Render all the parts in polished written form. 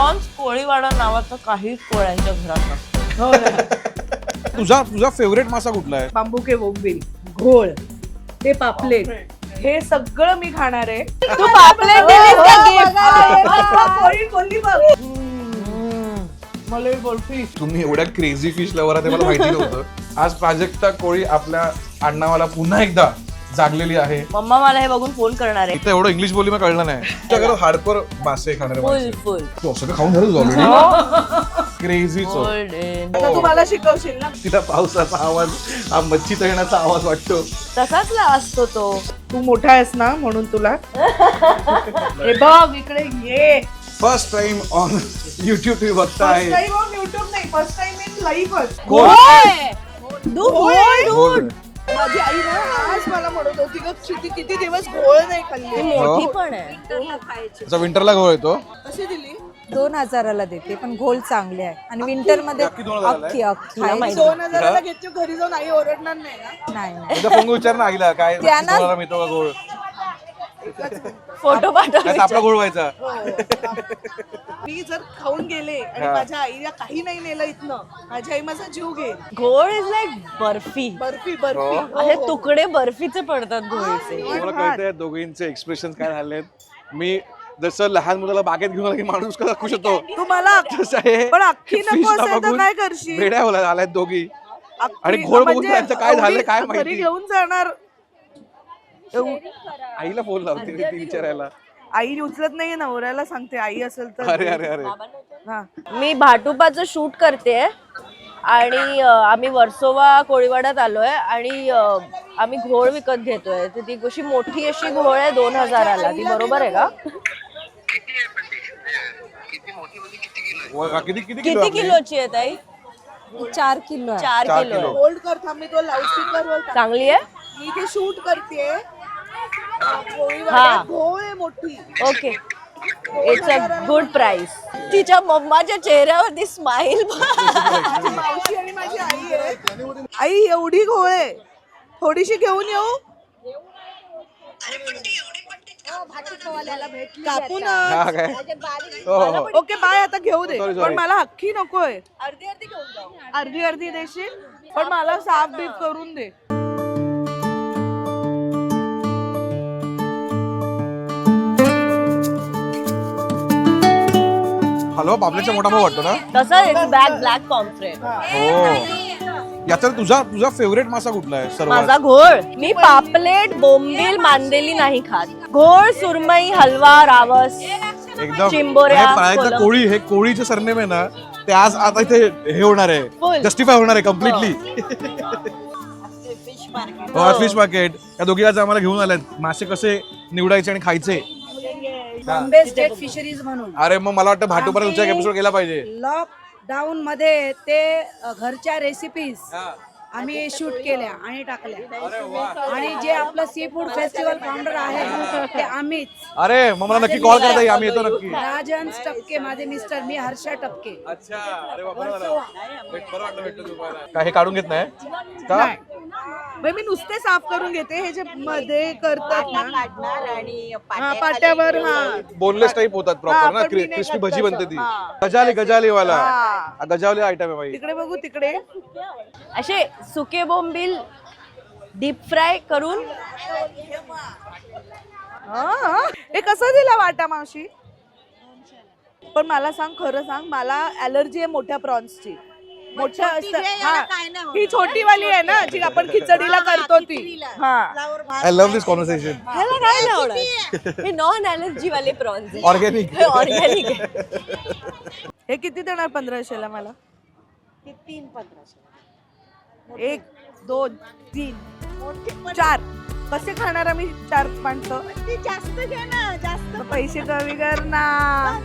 Prawns Koliwada नावाचं काहीच कोळ्यांच्या घरात नसतं. हो ना. तुझा फेवरेट मासा कुठला आहे? बांबुके बोंबील, घोळ, ते पापलेट, हे सगळं मी खाणार आहे. तू पापलेट दिलीस का gift? मलाई बर्फी. तुम्ही एवढ्या क्रेझी फिश लवर आहे ते मला माहिती नव्हतं. आज प्राजक्ता कोळी आपल्या आडनावाला पुन्हा एकदा जागलेली आहे. मम्मा मला हे बघून फोन करणार आहे. इथं एवढं इंग्लिश बोली मला कळलं नाही. तुझ्या घरात हार्डकोर मासे खाणारे फुल माणसं. फुल तू असं तर खाऊन झालं ऑलरेडी. Crazy golden. आता तू मला शिकवशील ना. तिला पावसाचा आवाज, हा मच्छी तळण्याचा आवाज वाटतो. तसाच असतो तो. तू मोठा आहेस ना म्हणून तुला. हे बघ इकडे ये. फर्स्ट टाइम ऑन युट्यूब तुम्ही बघताय. फर्स्ट टाइम ऑन युट्यूब नाही, फर्स्ट टाइम इन लाईफच. गोड. माझी आई ना आज मला म्हणत होती की क्षिती किती दिवस घोळ नाही खाल्ली. मोठी पण आहे. त्याचा विंटरला गोळ येतो. कशी दिली? 2000ला देते पण घोल चांगले आहे आणि विंटर मध्ये अख्खी 2000 ला अख्खी माहिती. 2000ला घेतली, घरी जाऊन आई ओरडणार नाही ना. नाही एकदा फोन विचार ना आईला काय त्यांना- तुम्हाला मिळतो का गोळ? फोटो पाठव. काय आपला गोळ व्हायचा. मी जर खाऊन गेले आणि माझ्या आईला काही नाही नेलं इथनं, माझी आई माझा जीव घेईल. घोळ इज लाईक बर्फी. बर्फी बर्फी. असे तुकडे बर्फीचे पडतात घोळीचे. मला कळतंय दोघींचे एक्सप्रेशन काय झालेत. मी जसं लहान मुलाला बागेत घेऊन आला की माणूस कसा खुश होतो तू मला तसं आहे. पण अख्खी नको Fish ला असेल तर बघून काय करशील? वेड्या आल्यात दोघी. अख्खी- आणि घोळ बघून म्हणजे त्यांचं काय झालं काय घरी माहिती. घेऊन जाणार. आईला फोन लावते ती विचारायला. आई उचलत नाहीये, नवऱ्याला सांगते आई असेल तर. अरे अरे अरे हा. मी भाटुपाचं शूट करते आणि आम्ही वर्सोवा कोळीवाड्यात आलोय आणि आम्ही घोळ विकत घेतोय. तर ती कशी मोठी अशी घोळ आहे 2000ला. ती बरोबर आहे का? किती किती किती किलोची आहे ताई? 4 किलो आहे. 4 4 किलो आहे. किलो. होल्ड कर थांब, मी तो लाऊडस्पीकर वर टाक. चांगली आहे. मी इथे शूट करते. हा. घोळ आहे मोठी. Okay. It's a good price. तिच्या मम्माच्या चेहऱ्यावरती स्माइल. माझी मावशी आणि माझी आई आहे. आई एवढी घोळ आहे, थोडीशी घेऊन येऊ. कापू ना. हा काय हो हो ओके बाय, आता घेऊ दे. Sorry, पण sorry. मला अख्खी नकोय. अर्धी अर्धी घेऊन जाऊ. अर्धी अर्धी देशील पण मला साफ बीफ करून दे. हलवा पापलेटचा मोठा भाऊ वाटतो ना. तसा इट्स ब्लॅक पॉम्फ्रेट. हो याचा तुझा फेवरेट मासा कुठला आहे सर्वात? माझा घोळ. मी पापलेट बोंबील मांदेली नाही खात. घोळ, सुरमई, हलवा, रावस, एकदम चिंबोऱ्या, हे प्रायतः कोलम. कोळी, हे कोळीचे सरनेम आहे ना ते आज आता इथे हे होणार आहे, Full. जस्टिफाय होणार आहे कम्प्लिटली. फिश मार्केट या दोघी आज आम्हाला घेऊन आल्यात मासे कसे निवडायचे आणि खायचे. बॉम्बे स्टेट फिशरीज म्हणून अरे मग मला वाटतं भाटूपर्यंत तुमचा एपिसोड केला पाहिजे. लॉकडाऊन मध्ये ते घरच्या रेसिपीज आम्ही शूट केल्या आणि टाकल्या. आणि जे आपलं सी फूड फेस्टिवल फाउंडर आहे ते आम्हीच. अरे मग मला नक्की कॉल करता येईल, आम्ही येतो नक्की. राजन टपके माझे मिस्टर, मी हर्षा टपके. अच्छा अरे बरं वाटलं भेटतो तुम्हाला. काय हे काढून घेत नाही का? बाई, मी नुसते साफ करून घेते. हे जे मध्ये करतात ना हा, पाट्यावर. हा बोनलेस टाईप होतात हा, प्रॉपर ना. पण मी नाही क्रिस्पी करत भजी तसं. बनते ती. हा. गजाली वाला हा. गजावली आयटम आहे बाई. तिकडे बघू, तिकडे. असे सुके बोंबील डीप फ्राय करून. हा. हे कसं दिला वाटा मावशी? पण मला सांग, खरं सांग, मला ऍलर्जी आहे मोठ्या प्रॉन्सची. मोठ्या ही छोटी वाली आहे ना जी आपण खिचडीला करतो ती. हा. I love this conversation. ह्याला काय नाही आवडत. हे नॉन अलर्जी वाले प्रॉन्स. ऑर्गॅनिक. ऑर्गॅनिक. हे किती देणार 1500ला मला? 1 2 3 4. कसे खाणार आम्ही 4 माणसं? जास्त घे ना, जास्त. पैसे कमी कर ना.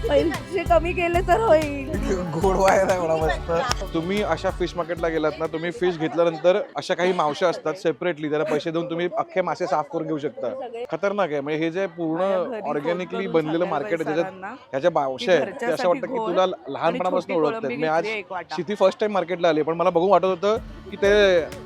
पैसे कमी केले तर होईल. गोडवा आहे ना एवढा मस्त. तुम्ही अशा फिश मार्केटला गेलात ना, तुम्ही फिश घेतल्यानंतर अशा काही मावश्या असतात सेपरेटली, त्याला पैसे देऊन तुम्ही अख्खे मासे साफ करून घेऊ शकता. खतरनाक आहे. म्हणजे हे जे पूर्ण ऑर्गॅनिकली बनलेलं मार्केट आहे त्याच्यात ह्याच्या मावश्या आहेत ते असं वाटतं की तुला लहानपणापासून ओळखतात. मी आज शिती फर्स्ट टाइम मार्केटला आली पण मला बघून वाटत होतं की ते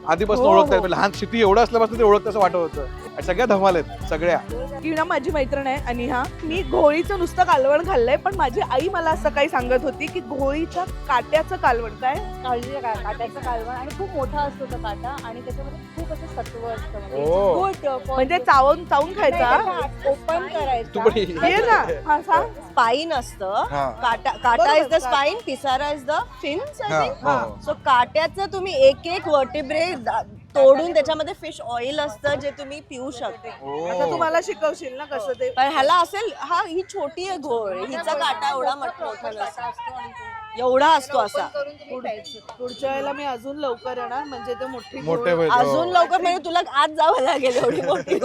आधीपासून ओळखतात. लहान शिती एवढं असल्यापासून ते ओळखत असं वाटत होतं. आणि सगळ्या धमाल आहेत सगळ्या. की ना माझी मैत्रीण आहे आणि हा, मी घोळीचं नुसतं कालवण खाल्लंय पण माझी आई मला असं काही सांगत होती की घोळीच्या काट्याचं कालवण काय काट्याचं कालवण आणि खूप मोठा असतो तो काटा आणि त्याच्यामध्ये खूप असं सत्व असतं ओ. म्हणजे चावून खायचा ओपन तू पण करायचं ये. ये ना हा सांग स्पाईन असतं हा. काटा इज द स्पाईन, पिसारा इज द फिन्स. हा, हो. सो काट्याचं तुम्ही एक एक वर्टिब्रे तोडून त्याच्यामध्ये फिश ऑइल असतं जे तुम्ही पिऊ शकता. आता तू मला शिकवशील ना कसं ते पण ह्याला असेल ही छोटी आहे घोळ, हिचा काटा एवढा मोठा नसतो, एवढा असतो असा. पुढच्या वेळेला मी अजून लवकर येणार म्हणजे ते मोठी मोठे घोळ. वेळ. अजून लवकर म्हणजे तुला आज जावं लागेल एवढी मोठी.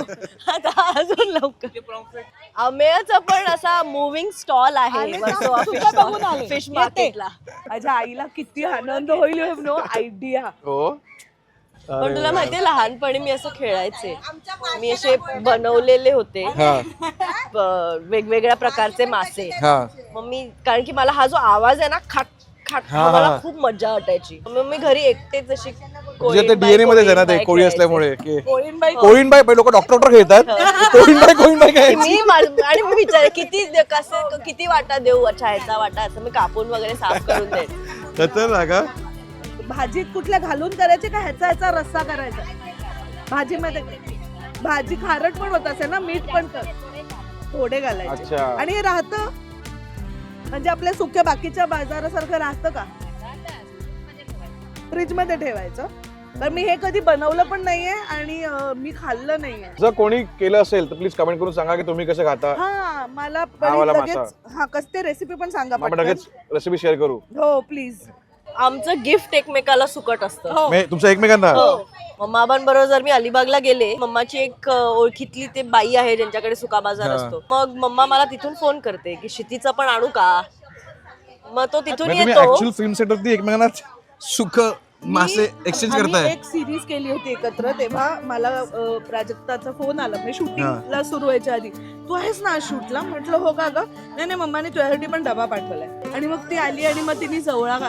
आता अजून लवकर. अमेयचा पण असा मुव्हिंग स्टॉल आहे फिश मार्केटला. माझ्या आईला किती आनंद होईल नो आयडिया. हो. पण तुला माहितीये लहानपणी मी असं खेळायचे, मी असे बनवलेले होते हा वेगवेगळ्या प्रकारचे मासे. हा मग मी कारण की मला हा जो आवाज आहे ना खाट खाट हा, मला हा. खूप मजा वाटायची. मग मी घरी एकटेच अशी म्हणजे ते डीएनए मध्ये आहे ना ते कोळी असल्यामुळे की कोळीणबाई कोळीणबाई लोक डॉक्टर खेळतात कोळीणबाई काय आणि मी विचार किती वाटा देऊ, अच्छा ह्याचा वाटा असं मी कापून वगैरे साफ करून देते. खतरनाक का भाजीत कुठल्या घालून करायचे का ह्याचा रस्सा करायचा भाजीमध्ये. भाजी खारट पण होत असेल ना, मीठ पण तर थोडे घालायचे अच्छा. आणि हे राहतं म्हणजे आपल्या सुक्या बाकीच्या बाजारासारखं राहतं का? फ्रीज मध्ये ठेवायचं. तर मी हे कधी बनवलं पण नाहीये आणि मी खाल्लं नाहीये. जर कोणी केलं असेल तर प्लीज कमेंट करून सांगा की तुम्ही कसं खाता. हा मला हा वाला लगेच मासा. हा कसते रेसिपी पण सांगा आपण पटकन. लगेच रेसिपी शेअर करू. हो प्लीज. आमचं गिफ्ट एकमेकाला सुकट असतं. हो. तुमच्या एकमेकांना मम्माबांबरोबर जर मी अलिबागला गेले, मम्माची एक ओळखीतली ते बाई आहे ज्यांच्याकडे सुका बाजार हा. असतो, मग मम्मा मला तिथून फोन करते की क्षितीचं पण आणू का. मग तो तिथून म्हणजे तुम्ही येतो. ऍक्च्युअल फिल्म सेटवरती एकमेकांना सुख मासे एक्सचेंज आम्ही करताय. एक सिरीज केली होती एकत्र, तेव्हा मला प्राजक्ताचा फोन आला म्हणजे शूटिंगला सुरू व्हायच्या आधी. तू आहेस ना शूटला? म्हटलं हो का ग. नाही मम्माने तुझ्यासाठी पण डबा पाठवलाय. आणि मग ती आली आणि मग तिने जवळा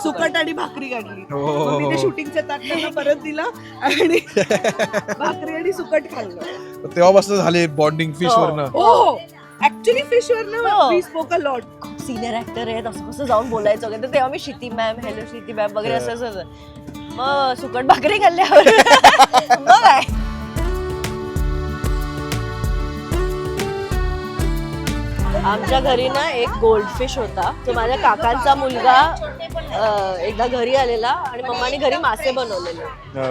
सुकट आणि भाकरी काढली. हो. मग मी ते शूटिंगच्या ताट त्यांना परत दिला आणि भाकरी आणि सुकट खाल्लं. तेव्हापासून झाले बॉन्डिंग फिश वरनं. हो ऍक्च्युली फिश वर हो. We spoke a lot. खूप सिनियर ऍक्टर आहेत, असं कसं जाऊन बोलायचं वगैरे. तर तेव्हा मी Kshiti ma'am, hello Kshiti ma'am वगैरे असं. मग सुकट भाकरी खाल्ल्यावर मग काय. आमच्या घरी ना एक गोल्डफिश होता. तो माझ्या काकांचा मुलगा एकदा घरी आलेला आणि मम्माने घरी मासे बनवलेले. हा.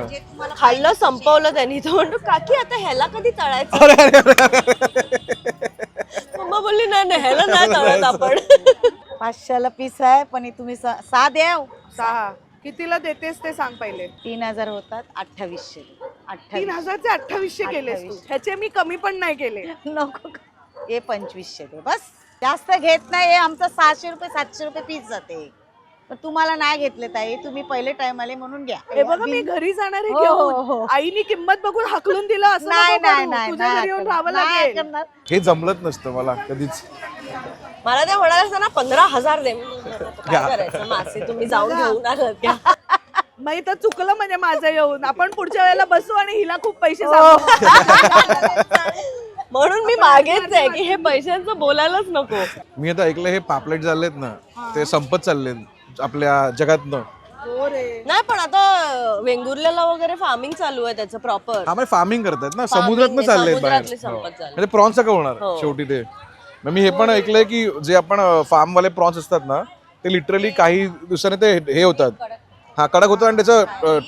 खाल्लं, संपवलं त्यांनी. तो म्हणतो काकी आता ह्याला कधी तळायचं. मम्मा बोलली नाही ह्याला नाही तळत आपण. 500ला पीस आहे पण तुम्ही 6 द्या. 6 कितीला देतेस ते सांग पहिले. 3000 होतात. 2800. 3000चे 2800 केलेस तू. ह्याचे मी कमी पण नाही केले. नको हे 2500 दे बस. जास्त घेत नाही. आमचं 600 रुपये 700 रुपये पीस जाते. पण तुम्हाला नाही घेतले ताई, तुम्ही पहिले टाइम आले म्हणून घ्या. हे बघा मी घरी जाणार आहे हो, हो, घेऊन. हो. आईनी किंमत बघून हाकलून दिलं असं नाही नको नाही करू. नाही तुझ्या घरी येऊन राहावं नाही लागेल. करणार. हे जमलंच नसतं मला कधीच. मला ते म्हणाले असतं ना 15,000 दे. काय करायचं, मासे तुम्ही जाऊन घेऊन आलात का. मग इथं चुकलं म्हणजे माझं येऊन. आपण पुढच्या वेळेला बसू आणि हिला खूप पैसे हो. सांगू. म्हणून मी मागेच आहे की हे पैशांचं बोलायलाच नको. मी आता ऐकलं हे पापलेट झालेत ना ते संपत चाललेत आपल्या जगातनं. हो रे. नाही पण आता वेंगुर्ल्याला वगैरे फार्मिंग चालू आहे त्याचं प्रॉपर. हा म्हणजे फार्मिंग करतात ना, समुद्रातनं चाललेत बाहेर. समुद्रातले संपत चालले. म्हणजे प्रॉन्स सगळं होणार हो. शेवटी ते. मग मी हे पण ऐकलंय की जे आपण फार्म वाले प्रॉन्स असतात ना ते लिटरली काही दिवसाने ते हे होतात. हा कडक होतं आणि त्याचं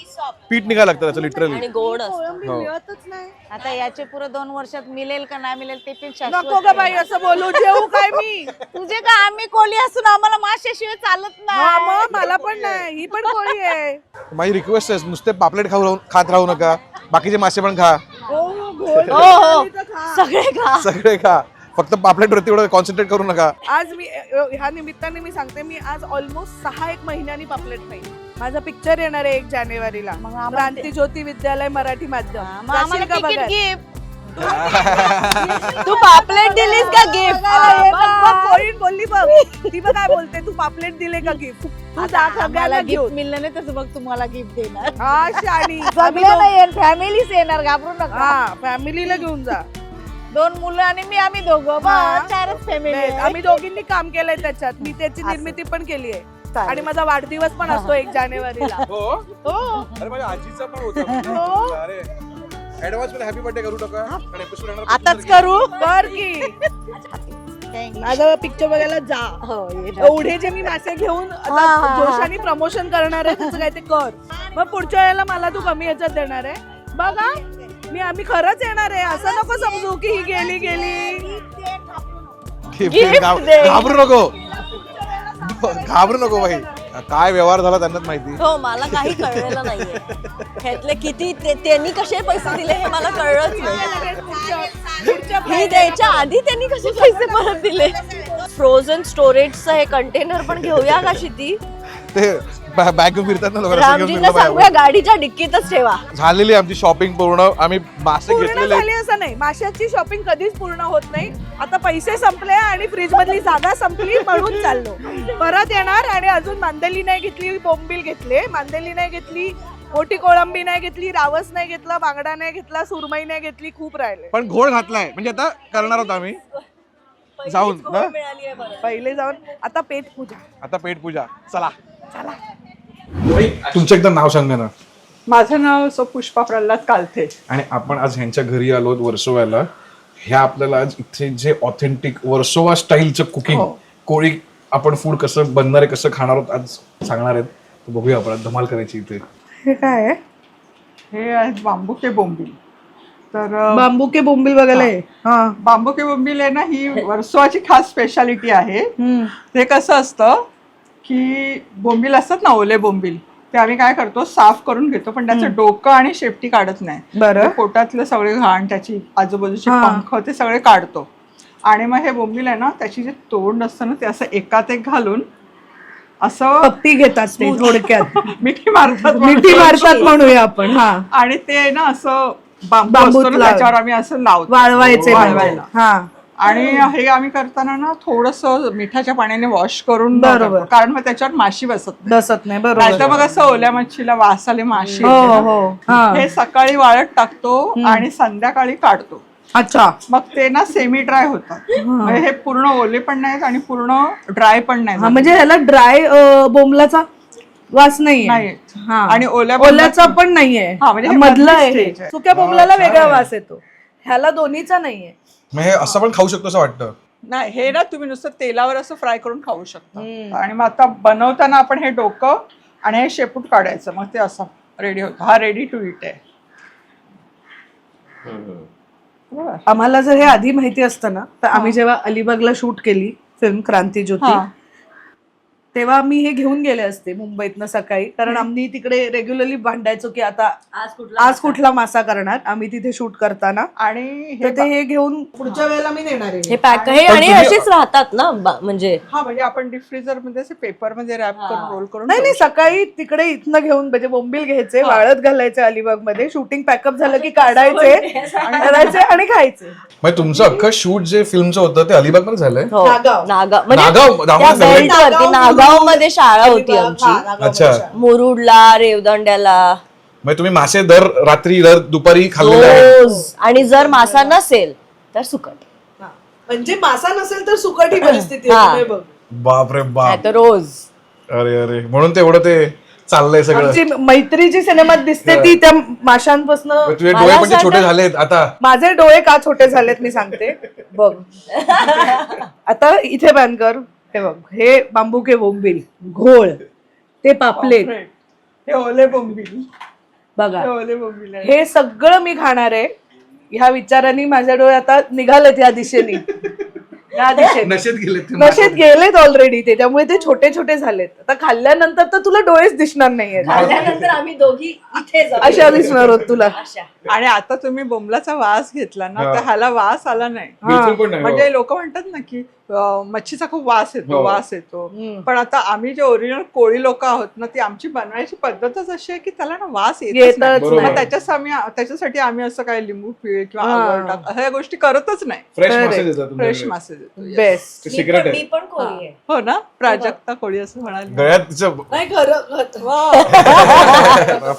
पीठ निघायला लागतं त्याचं लिटरली. आणि गोड असतं. कोळंबी हो. मिळतच नाही. आता याचे पुढे 2 वर्षात मिळेल का नाही मिळेल ते पण नको शाश्वत ग बाई असं बोलू. जेवू काय मी. तुझे का आम्ही कोली असून आम्हाला माशाशिवाय चालत हा, नाही. मग मला पण नाही. ही पण कोळी आहे. माझी रिक्वेस्ट आहे नुसते पापलेट खात राहू नका, बाकीचे मासे पण खा, हो घोळ हो हो तर खा. सगळे खा. सगळे खा. फक्त पापलेट वरती एवढं कॉन्सन्ट्रेट करू नका. आज मी ह्या निमित्ताने मी सांगते, मी आज ऑलमोस्ट 6-1 महिन्यांनी पापलेट नाही. माझा पिक्चर येणार आहे 1 जानेवारीला. मग आम्हाला क्रांती ज्योती विद्यालय मराठी माध्यम. मग आम्हाला जाशील का तिकीट बघायला? गिफ्ट. तू पापलेट दिलीस का गिफ्ट. बघ, कोळीण बोलली बघ. ती बघ काय बोलते. तू पापलेट दिले का गिफ्ट? तू जा आम्हाला सगळ्याला गिफ्ट घेऊन. मिळलं नाही तसं बघ तुम्हाला गिफ्ट देणार. हा शाणी. सगळ्यांना येणार, फॅमिलीच येणार, घाबरू नका. हा फॅमिलीला घेऊन जा. 2 मुलं आणि मी, आम्ही दोघं बस 4च फॅमिली. आम्ही दोघींनी काम केलंय त्याच्यात. मी त्याची निर्मिती पण केली आहे आणि माझा वाढदिवस पण असतो 1 जानेवारीला. हो अरे माझ्या आजीचा पण होता. अरे ऍडव्हान्स मध्ये हॅपी बर्थडे करू टाका आणि एपिसोड येणार आताच करू. कर की माझा पिक्चर बघायला जा. एवढे जे मी मासे घेऊन आता जोशाने प्रमोशन करणार आहे त्याचं काय ते कर. मग पुढच्या वेळेला मला तू कमी याच्यात देणार आहे बघा. आम्ही खरंच येणार आहे. असं नको समजू की ही गेली. घाबरू नको घाबरू नको भाई. काय व्यवहार झाला त्यांनाच माहिती. हो मला काही कळलेलं नाहीये ह्यातले किती त्यांनी कसे पैसे दिले हे मला कळलंच नाही. हे द्यायच्या आधी त्यांनी कसे पैसे परत दिले. फ्रोझन स्टोरेजचं हे कंटेनर पण घेऊया का क्षिती? ते बॅग फिरतात ना लोक. रामजींना सांगूया गाडीच्या डिक्कीतच ठेवा. झालेली आमची शॉपिंग पूर्ण. आम्ही मासे पूर्ण घेतलेले. झाली असं नाही. माशाची शॉपिंग कधीच पूर्ण होत नाही. आता पैसे संपले आणि फ्रीज मधली जागा संपली म्हणून चाललो. परत येणार आणि अजून मांदेली नाही घेतली, बोंबील घेतले. मांदेली नाही घेतली, मोठी कोळंबी नाही घेतली, रावस नाही घेतला, बांगडा नाही घेतला, सुरमई नाही घेतली. खूप राहिले. पण घोळ घातलाय म्हणजे आता करणार होतो आम्ही जाऊन ना. पहिले जाऊन आता पेट पूजा. आता पेट पूजा. चला तुमचं एकदा नाव सांगा ना. माझं नाव पुष्पा प्रल्हाद कालथे. आणि आपण आज ह्यांच्या घरी आलो वर्सोव्याला. ह्या आपल्याला आज इथे जे ऑथेंटिक वर्सोवा स्टाईलचं कुकिंग कोळी आपण फूड कसं बनणार आहे कसं खाणार आहोत आज सांगणार आहेत. तर बघूया आपण धमाल करायची इथे. हे काय आहे? हे आहेत बांबुके बोंबील. तर बांबुके बोंबील बघायला आहे. बांबुके बोंबील आहे ना, ही वर्सोवाची खास स्पेशालिटी आहे. ते कसं असतं की बोंबील असतात ना, ओले बोंबील, ते आम्ही काय करतो साफ करून घेतो पण त्याचं डोकं आणि शेपटी काढत नाही. बरं. पोटातलं सगळे घाण, त्याची आजूबाजूचे पंख ते सगळे काढतो. आणि मग हे बोंबील आहे ना, त्याची जे तोंड असतं ना ते असं एकात एक घालून असं पप्पी घेतात ते थोडक्यात. मिठी मारतात म्हणूया आपण. आणि ते ना असं बांबू असतो ना त्याच्यावर आम्ही असं लावतो वाळवायला. आणि हे आम्ही करताना ना थोडस मिठाच्या पाण्याने वॉश करून करतो, कारण मग त्याच्यावर माशी बसत नाही. बरोबर. मग असं ओल्या मच्छीला वास आले माशी. हे सकाळी वाळत टाकतो आणि संध्याकाळी काढतो. अच्छा. मग ते ना सेमी ड्राय होतात. म्हणजे हे पूर्ण ओले पण नाहीत आणि पूर्ण ड्राय पण नाही. म्हणजे ह्याला ड्राय बोंबलाचा वास नाहीये आणि ओल्याचा पण नाहीये. म्हणजे मधला आहे. सुक्या बोंबलाला वेगळा वास येतो, ह्याला दोन्हीचा नाहीये. मग हे असं पण खाऊ शकतो असं वाटतं. नाही, हे ना तुम्ही नुसतं तेलावर असं फ्राय करून खाऊ शकता. आणि मग आता बनवताना आपण हे डोकं आणि हे शेपूट काढायचं, मग ते असं रेडी होतं. हा रेडी टू इट आहे. आम्हाला जर हे आधी माहिती असतं ना तर आम्ही जेव्हा अलिबागला शूट केली फिल्म क्रांती ज्योती तेव्हा आम्ही हे घेऊन गेले असते मुंबईतनं सकाळी, कारण आम्ही तिकडे रेग्युलरली भांडायचो की आता आज कुठला मासा करणार आम्ही तिथे शूट करताना. आणि हे घेऊन पुढच्या वेळेला मी नेणार आहे. हे पॅक हे आणि असेच राहतात ना म्हणजे. म्हणजे आपण डीप फ्रीजर मध्ये असे पेपर मध्ये रॅप करून रोल करून. नाही सकाळी तिकडे इथनं घेऊन म्हणजे बोंबील घ्यायचे, वाळत घालायचे अलिबाग मध्ये, शूटिंग पॅकअप झालं की काढायचे करायचे आणि खायचे. म्हणजे तुमचं अख्खं शूट जे फिल्मचं होतं ते अलिबाग मध्ये झालंय. नागाव मध्ये शाळा होती आमची. अच्छा. मुरुडला, रेवदंड्याला. म्हणजे तुम्ही मासे दर रात्री दर दुपारी खाल्लेले आहेत. रोज. आणि जर मासा नसेल तर सुकट. म्हणजे मासा नसेल तर सुकट ही परिस्थिती आहे. बापरे बाप. तर रोज. अरे अरे म्हणून तेवढं ते चाललंय सगळं. मैत्रीची सिनेमात दिसते ती त्या माशांपासून. तुझे डोळे म्हणजे छोटे झालेत आता. माझे डोळे का छोटे झालेत मी सांगते बघ. आता इथे बॅन कर. हे बघ, हे बांबुके बोंबील, घोळ, ते पापलेट, हे ओले बोंबील बघा, ओले बोंबील हे सगळं मी खाणार आहे. ह्या विचारांनी माझ्या डोळे आता निघालेत या दिशेने. नशेत गेलेत ऑलरेडी, त्याच्यामुळे ते छोटे छोटे झालेत. आता खाल्ल्यानंतर तर तुला डोळेच दिसणार नाहीये. खाल्ल्यानंतर आम्ही दोघी इथे अशा दिसणार होत तुला. आणि आता तुम्ही बोंबलाचा वास घेतला ना तर ह्याला वास आला नाही. बिलकुल पण नाही. म्हणजे लोक म्हणतात ना की मच्छीचा खूप वास येतो पण आता आम्ही जे ओरिजिनल कोळी लोक आहोत ना, ती आमची बनवायची पद्धतच अशी आहे की त्याला ना वास येतच नाही. मग त्याच्यासाठी आम्ही असं काय लिंबू पीळ किंवा आगळ टाक ह्या गोष्टी करतच नाही. फ्रेश मासे देतो. बेस्ट. सिक्रेट आहे. मी पण कोळी आहे. हो ना, प्राजक्ता कोळी असं म्हणाले. गळ्यात तिचं नाही खरं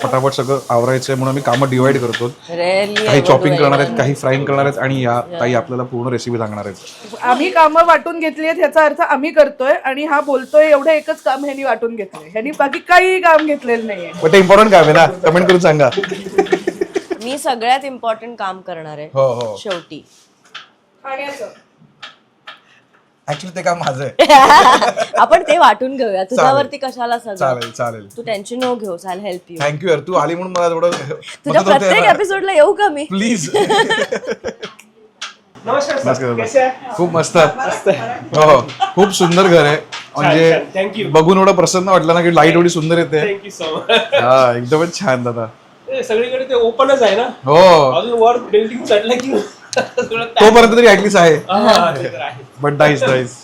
फटाफट सगळं आवरायचंय म्हणून आम्ही कामं डिवाइड करतो. Rarely काही I चॉपिंग do करणार it. आहेत, काही फ्राईंग करणार आहेत आणि या ताई आपल्याला पूर्ण रेसिपी सांगणार आहेत. आम्ही कामं वाटून घेतली आहेत ह्याचा अर्थ आम्ही करतोय आणि हा बोलतोय एवढं एकच काम ह्यांनी वाटून घेतलंय. ह्यांनी बाकी काही काम घेतलेलं नाहीये. पण ते इम्पॉर्टंट काम आहे ना, कमेंट करून सांगा. मी सगळ्यात इम्पॉर्टंट काम करणार आहे हो हो, शेवटी. आणि असं ऍक्च्युली ते काम माझं आहे. आपण ते वाटून घेऊया. तुझ्यावरती कशाला सगळं. चालेल चालेल, तू टेन्शन नको घेऊस. I help you. थँक्यू यार, तू आली म्हणून मला थोडं तुझ्या प्रत्येक एपिसोडला येऊ का मी? प्लीज. नमस्कार. खूप मस्त हो, खूप सुंदर घर आहे. म्हणजे बघून एवढं प्रसन्न वाटलं ना की लाईट एवढी सुंदर येते. Thank you so much. हा, एकदमच छान दादा. सगळीकडे ते ओपनच आहे ना, हो, अजून वर बिल्डिंग चढलं की तोपर्यंत तरी ऍटलीस्ट आहे. ते तर आहे. But nice nice.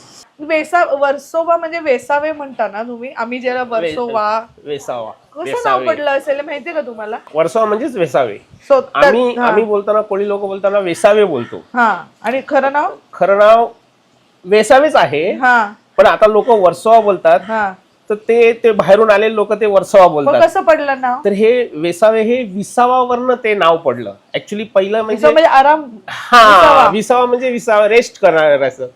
वर्सोवा म्हणजे वेसावे म्हणता ना तुम्ही? आम्ही ज्याला वर्सोवा वेसावा. कसं नाव पडलं असेल माहितीये का तुम्हाला? वर्सोवा म्हणजेच वेसावे. So, आम्ही बोलताना, कोळी लोक बोलताना वेसावे बोलतो. हा, आणि खरं नाव? खरं नाव वेसावेच आहे, हा पण आता लोक वर्सोवा बोलतात. हा. तर ते बाहेरून आलेले लोक ते वर्सोवा मग बोलतात. कसं पडलं नाव? तर हे वेसावे हे विसावावरनं ते नाव पडलं. ऍक्च्युली पहिलं म्हणजे म्हणजे आराम. हा, विसावा म्हणजे विसावा, रेस्ट करणाऱ्याचं.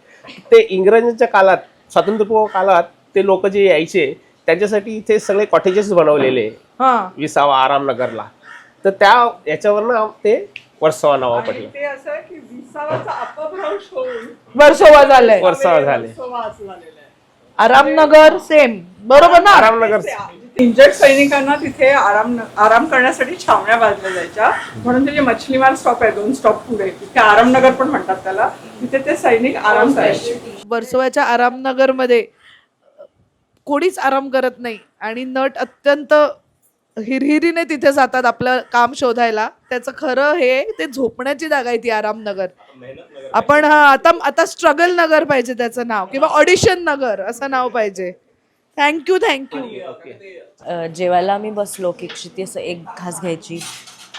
ते इंग्रजांच्या काळात, स्वातंत्र्यपूर्व काळात ते लोक जे यायचे त्यांच्यासाठी इथे सगळे कॉटेजेस बनवलेले हा. विसावा आरामनगरला. तर त्या याच्यावरनं ते वर्सोवा नाव पडलं. ते असं आहे की विसावाचा अपभ्रंश होऊन वर्सोवा झालंय. वर्सोवा झाले. वर्सोवा असं झालेलं आहे. आरामनगर सेम बरोबर ना? आरामनगर. इंजर्ड सैनिकांना तिथे आराम करण्यासाठी छावण्या बांधल्या जायच्या, म्हणून ते जे मछलीमार स्टॉप आहे 2 स्टॉप पुढे, तिथे आरामनगर पण म्हणतात त्याला, तिथे ते सैनिक आराम करायचे. वर्सोवाच्या आरामनगर मध्ये कोणीच आराम करत नाही आणि नट अत्यंत हिरहिरीने तिथे जातात आपलं काम शोधायला. त्याचं खरं हे ते झोपण्याची जागा आहे ती आरामनगर. आपण आता स्ट्रगल नगर पाहिजे त्याचं नाव, किंवा ऑडिशन नगर असं नाव पाहिजे. थँक्यू. जेवायला आम्ही बसलो की क्षिती असं एक घास घ्यायची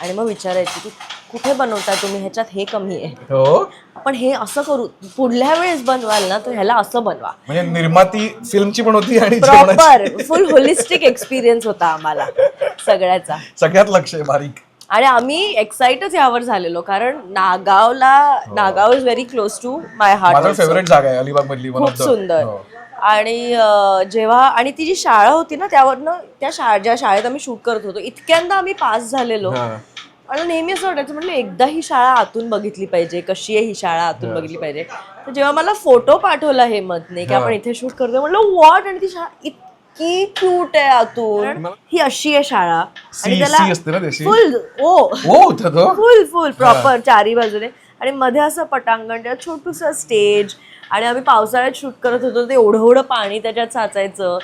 आणि मग विचारायची की कुठे बनवताय तुम्ही, ह्याच्यात हे कमी आहे. हो, आपण हे असं करू, पुढल्या वेळेस बनवाल ना तर ह्याला असं बनवा. म्हणजे निर्माती फिल्मची पण होती आणि प्रॉपर फुल होलिस्टिक एक्सपिरियन्स होता आम्हाला सगळ्याचा. सगळ्यात लक्ष आहे बारीक. आणि आम्ही एक्साइटच यावर झालेलो कारण Nagaon is very close to my माझं हार्ट. फेवरेट जागा आहे अलिबाग मधली. खूप सुंदर. आणि जेव्हा आणि ती जी शाळा होती ना त्यावरनं, ज्या शाळेत आम्ही शूट करत होतो, इतक्यांदा आम्ही पास झालेलो. मला नेहमी असं वाटायचं, म्हटलं एकदा ही शाळा आतून बघितली पाहिजे, कशी आहे ही शाळा आतून बघितली पाहिजे. तर जेव्हा मला फोटो पाठवला हेमंतने की आपण इथे शूट करतोय, म्हटलं व्हॉट, आणि ती शाळा इतकी क्यूट आहे आतून. ही अशी आहे शाळा आणि त्याला फुल प्रॉपर चारी बाजूने आणि मध्ये असं पटांगण, त्याला छोटूस स्टेज. आणि आम्ही पावसाळ्यात शूट करत होतो, ते एवढं पाणी त्याच्यात साचायचं.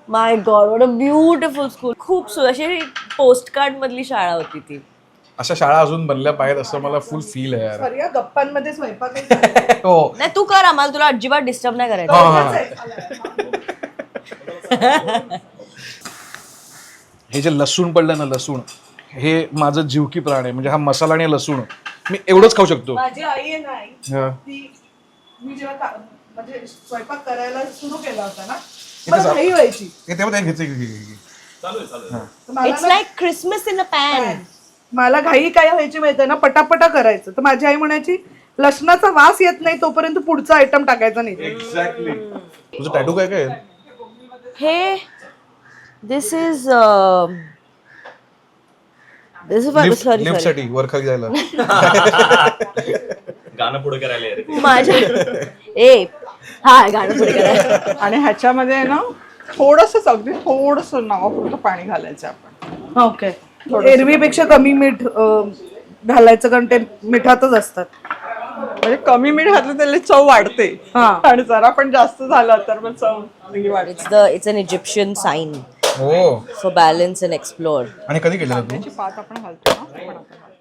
My god, what a beautiful school. खूप अशी पोस्टकार्ड मधली शाळा होती ती. अशा शाळा अजून बनल्या पाहिजेत असं मला फुल फील आहे यार. या गप्पांमध्ये स्वयंपाक हो, नाही तू कर, आम्हाला तुला अजिबात डिस्टर्ब नाही करायचं. हे जे लसूण पडलं ना, लसूण हे माझं जीवकी प्राण आहे. म्हणजे हा मसाला आणि लसूण मी एवढंच खाऊ शकतो. माझी आई आहे ना, ती मी जेव्हा म्हणजे स्वयंपाक करायला सुरू केला होता ना, मला घाई व्हायची. It's like Christmas in a pan. मला घाई काय व्हायची माहितीये ना, पटापटा करायचं. तर माझी आई म्हणायची लसणाचा वास येत नाही तोपर्यंत पुढचा आयटम टाकायचा नाही. एक्झॅक्टली. तुझं टॅटू काय काय? हे दिस इज लिफ्टसाठी वर खाली जायला. गाणं पुढे करायला माझ्या गाणं पुढे करा. आणि ह्याच्यामध्ये ना थोडंसं, अगदी थोडंसं नावापुरतं पाणी घालायचं आपण. ओके. एरवीपेक्षा कमी मीठ घालायचं कारण ते मिठातच असतात. म्हणजे कमी मीठ घातलं त्याला चव वाढते, आणि जरा पण जास्त झालं तर मग चव वाढते. इट्स एन इजिप्शियन साइन हो, फॉर बॅलन्स अँड एक्सप्लोर. आणि कधी केलं तू? पात आपण घालतो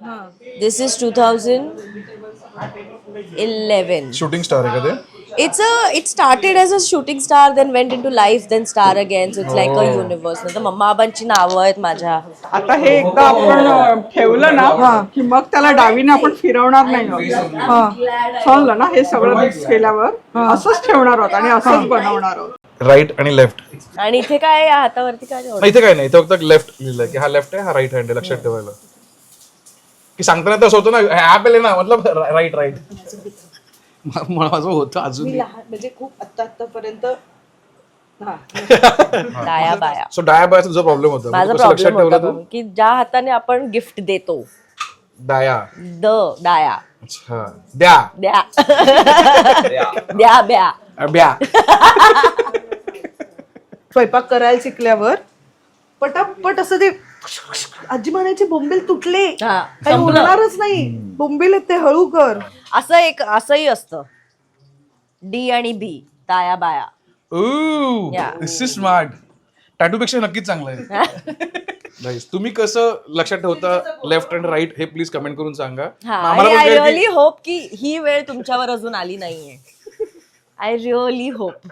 ना. दिस इज 2011. शूटिंग स्टार आहे का ते? It started as a shooting star, then went into life, then star again. So it's like a universe. नंतर मम्मा आबांची नावं आहेत माझ्या. आता हे एकदा आपण ठेवलं ना की मग त्याला डावीने आपण फिरवणार नाही आहोत. समजलं ना, हे सगळं मिक्स केल्यावर असंच ठेवणार आहोत आणि असंच बनवणार आहोत. राईट आणि लेफ्ट. आणि इथे काय या हातावरती काय ठेवलं? इथे काय नाही, इथे फक्त लेफ्ट लिहिलंय की हा लेफ्ट आहे, हा राईट हँड आहे. लक्षात ठेवायला की सांगताना तसं होतं ना, ऍपल आहे ना, मतलब राईट राईट. माझं होतं अजून. म्हणजे खूप आतापर्यंत डाया बाया. सो डाया बायाचा तुझा प्रॉब्लेम होता, माझा कसं लक्षात प्रॉब्लेम ठेवलं होता तू? की ज्या हाताने आपण गिफ्ट देतो, डाया. डाया अच्छा, द्या द्या द्या ब्या. ब्या. स्वयंपाक करायला शिकल्यावर पटापट असं ते आजी म्हणायची बोंबील तुटले, हा, काही उरणारच नाही, बोंबील ते हळू कर. असंही असतं. डी आणि बी, डाया बाया. Yeah. This is smart. Tattoo पेक्षा नक्कीच चांगलं आहे. Nice. तुम्ही कसं लक्षात ठेवता लेफ्ट अँड राईट हे प्लीज कमेंट करून सांगा. आम्हाला पण आय कळेल की- रिअली होप की ही वेळ तुमच्यावर अजून आली नाहीये. I really hope.